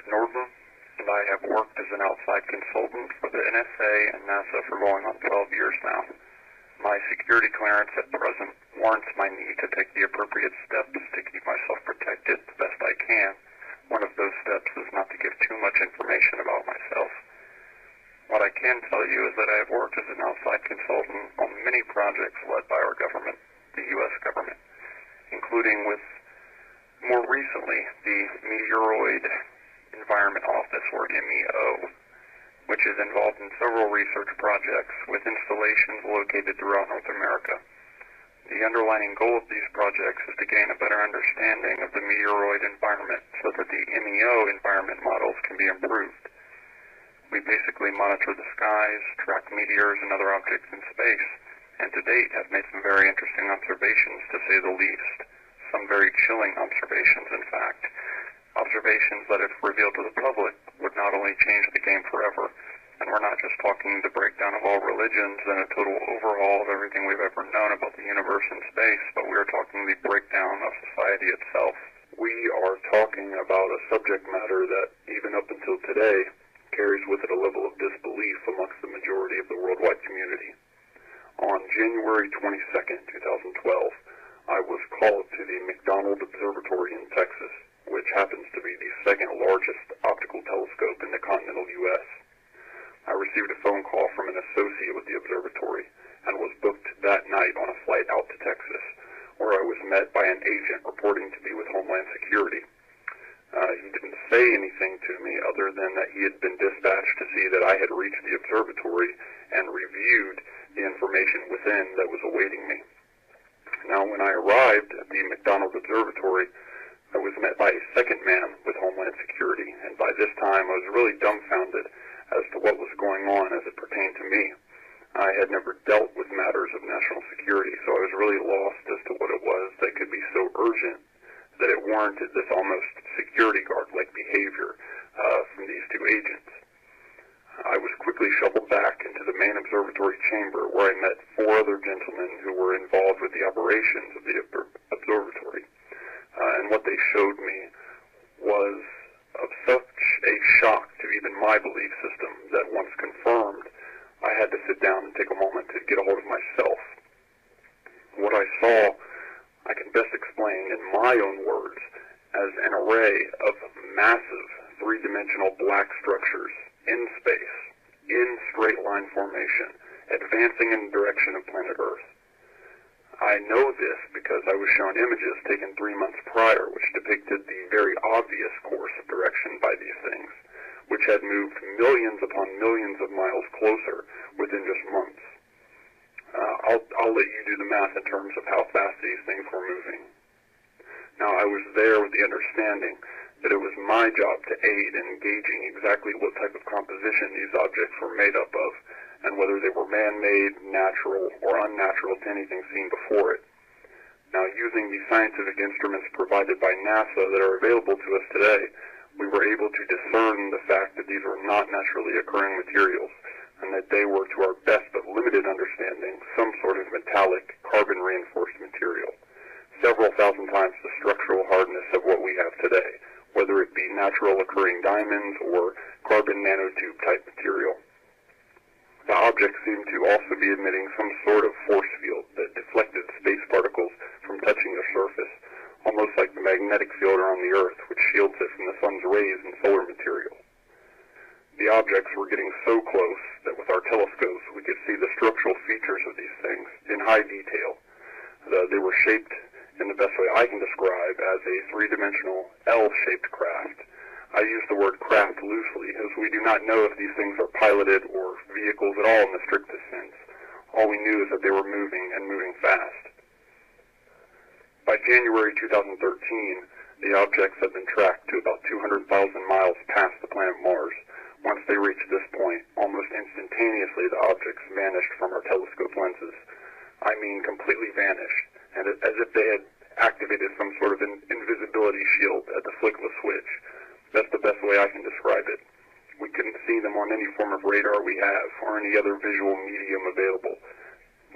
Norton, and I have worked as an outside consultant for the NSA and NASA for going on 12 years now. My security clearance at present warrants my need to take the appropriate steps to keep myself protected the best I can. One of those steps is not to give too much information about myself. What I can tell you is that I have worked as an outside consultant on many projects led by our government, the U.S. government, including with, more recently, the Meteoroid Environment Office, or n.wo, which is involved in several research projects with installations located throughout North America. The underlying goal of these projects is to gain a better understanding of the meteoroid environment so that the n.wo environment models can be improved. We basically monitor the skies, track meteors and other objects in space, and to date have made some very interesting observations, to say the least. Some very chilling observations, in fact. Observations that, if revealed to the public, would not only change the game forever, and we're not just talking the breakdown of all religions and a total overhaul of everything we've ever known about the universe and space, but we're talking the breakdown of society itself. We are talking about a subject matter that, even up until today, carries with it a level of disbelief amongst the majority of the worldwide community. On January 22nd, 2012, I was called to the McDonald Observatory in Texas, which happens to be the second largest optical telescope in the continental U.S. I received a phone call from an associate with the observatory and was booked that night on a flight out to Texas, where I was met by an agent reporting to be with Homeland Security. He didn't say anything to me other than that he had been dispatched to see that I had reached the observatory and reviewed the information within that was awaiting me. Now, when I arrived at the McDonald Observatory, I was met by a second man with Homeland Security, and by this time I was really dumbfounded as to what was going on as it pertained to me. I had never dealt with matters of national security, so I was really lost as to what it was that could be so urgent that it warranted this almost security guard-like behavior from these two agents. I was quickly shuffled back into the main observatory chamber, where I met 4 other gentlemen who were involved with the operations of the observatory. And what they showed me was of such a shock to even my belief system that, once confirmed, I had to sit down and take a moment to get a hold of myself. What I saw, I can best explain in my own words as an array of massive three-dimensional black structures in space, in straight line formation, advancing in the direction of planet Earth. I know this because I was shown images taken 3 months prior which depicted the very obvious course of direction by these things, which had moved millions upon millions of miles closer within just months. I'll let you do the math in terms of how fast these things were moving. Now, I was there with the understanding that it was my job to aid in gauging exactly what type of composition these objects were made up of, and whether they were man-made, natural, or unnatural to anything seen before it. Now, using the scientific instruments provided by NASA that are available to us today, we were able to discern the fact that these were not naturally occurring materials, and that they were, to our best but limited understanding, some sort of metallic, carbon-reinforced material, several thousand times the structural hardness of what we have today, whether it be natural occurring diamonds or carbon nanotube-type material. The object seemed to also be emitting some sort of force field that deflected space particles from touching the surface, almost like the magnetic field around the Earth, which shields it from the sun's rays and solar material. The objects were getting so close that with our telescopes we could see the structural features of these things in high detail. They were shaped in the best way I can describe as a three-dimensional L-shaped craft. I use the word craft loosely, as we do not know if these things are piloted or vehicles at all in the strictest sense. All we knew is that they were moving, and moving fast. By January 2013, the objects had been tracked to about 200,000 miles past the planet Mars. Once they reached this point, almost instantaneously the objects vanished from our telescope lenses. I mean, completely vanished, and as if they had activated some sort of invisibility shield at the flick of a switch. That's the best way I can describe it. We couldn't see them on any form of radar we have, or any other visual medium available.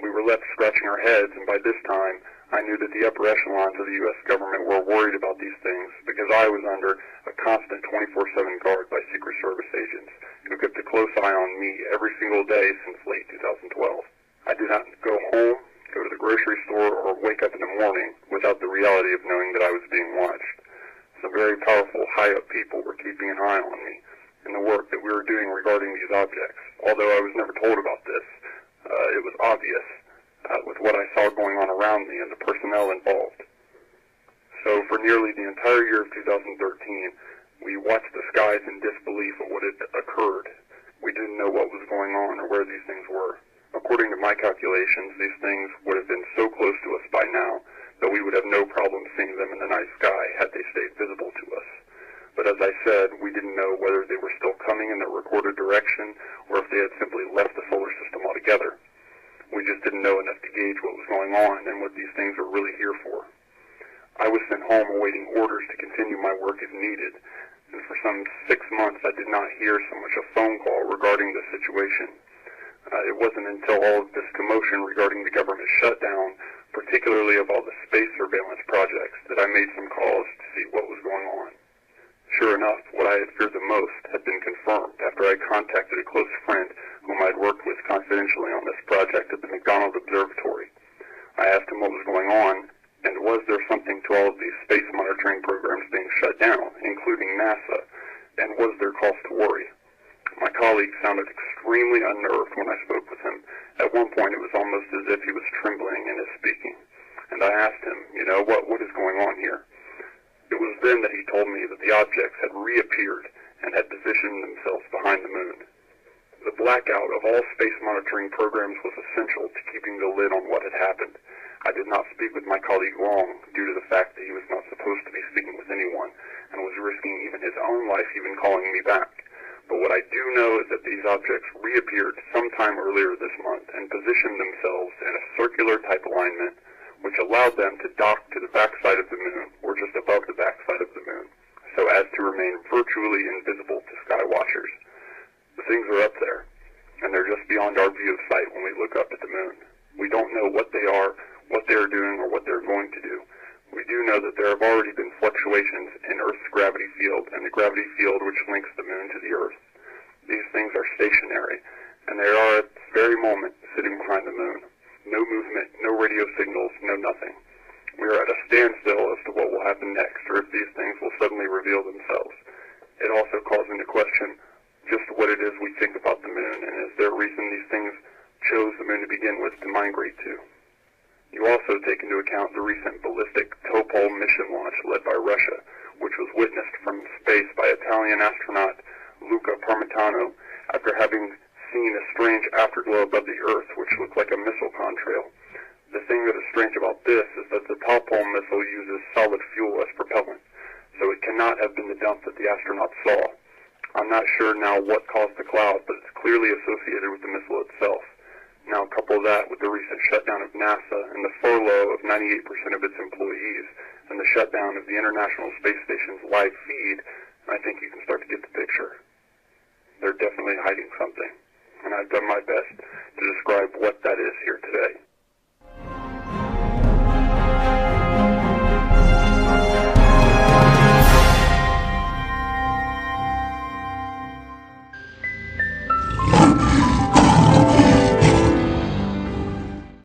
We were left scratching our heads, and by this time, I knew that the upper echelons of the U.S. government were worried about these things because I was under a constant 24/7 guard by Secret Service agents who kept a close eye on me every single day since late 2012. I did not go home, go to the grocery store, or wake up in the morning without the reality of knowing that I was being watched. Some very powerful, high-up people were keeping an eye on me and the work that we were doing regarding these objects. Although I was never told about this, it was obvious with what I saw going on around me and the personnel involved. So for nearly the entire year of 2013, we watched the skies in disbelief at what had occurred. We didn't know what was going on or where these things were. According to my calculations, these things would have been so close to us by now that we would have no problem seeing them in the night sky had they stayed visible to us. But as I said, we didn't know whether they were still coming in their recorded direction or if they had simply left the solar system altogether. We just didn't know enough to gauge what was going on and what these things were really here for. I was sent home awaiting orders to continue my work if needed, and for some 6 months I did not hear so much a phone call regarding the situation. It wasn't until all of this commotion regarding the government shutdown, particularly of all the space surveillance projects, that I made some calls to see what was going on. Sure enough, what I had feared the most had been confirmed after I contacted a close friend whom I had worked with confidentially on this project at the McDonald Observatory. I asked him what was going on, and was there something to all of these space monitoring programs being shut down, including NASA, and was there cause to worry? My colleague sounded extremely unnerved when I spoke with him. At one point, it was almost as if he was trembling in his speaking. And I asked him, what is going on here? It was then that he told me that the objects had reappeared and had positioned themselves behind the moon. The blackout of all space monitoring programs was essential to keeping the lid on what had happened. I did not speak with my colleague long due to the fact that he was not supposed to be speaking with anyone and was risking even his own life even calling me back. But what I do know is that these objects reappeared sometime earlier this month and positioned themselves in a circular type alignment, which allowed them to dock to the backside of the moon, or just above the backside of the moon, so as to remain virtually invisible to sky watchers. The things are up there, and they're just beyond our view of sight when we look up at the moon. We don't know what they are, what they're doing, or what they're going to do. We do know that there have already been fluctuations in Earth's gravity field and the gravity field which links the moon to the Earth. These things are stationary, and they are at this very moment sitting behind the moon. No movement, no radio signals, no nothing. We are at a standstill as to what will happen next, or if these things will suddenly reveal themselves. It also calls into question just what it is we think about the moon, and is there a reason these things chose the moon to begin with to migrate to. You also take into account the recent ballistic Topol mission launch led by Russia, which was witnessed from space by Italian astronaut Luca Parmitano after having seen a strange afterglow above the Earth which looked like a missile contrail. The thing that is strange about this is that the Topol missile uses solid fuel as propellant, so it cannot have been the dump that the astronauts saw. I'm not sure now what caused the cloud, but it's clearly associated with the missile itself. Now couple that with the recent shutdown of NASA and the furlough of 98% of its employees and the shutdown of the International Space Station's live feed, and I think you can start to get the picture. They're definitely hiding something, and I've done my best to describe what that is here today.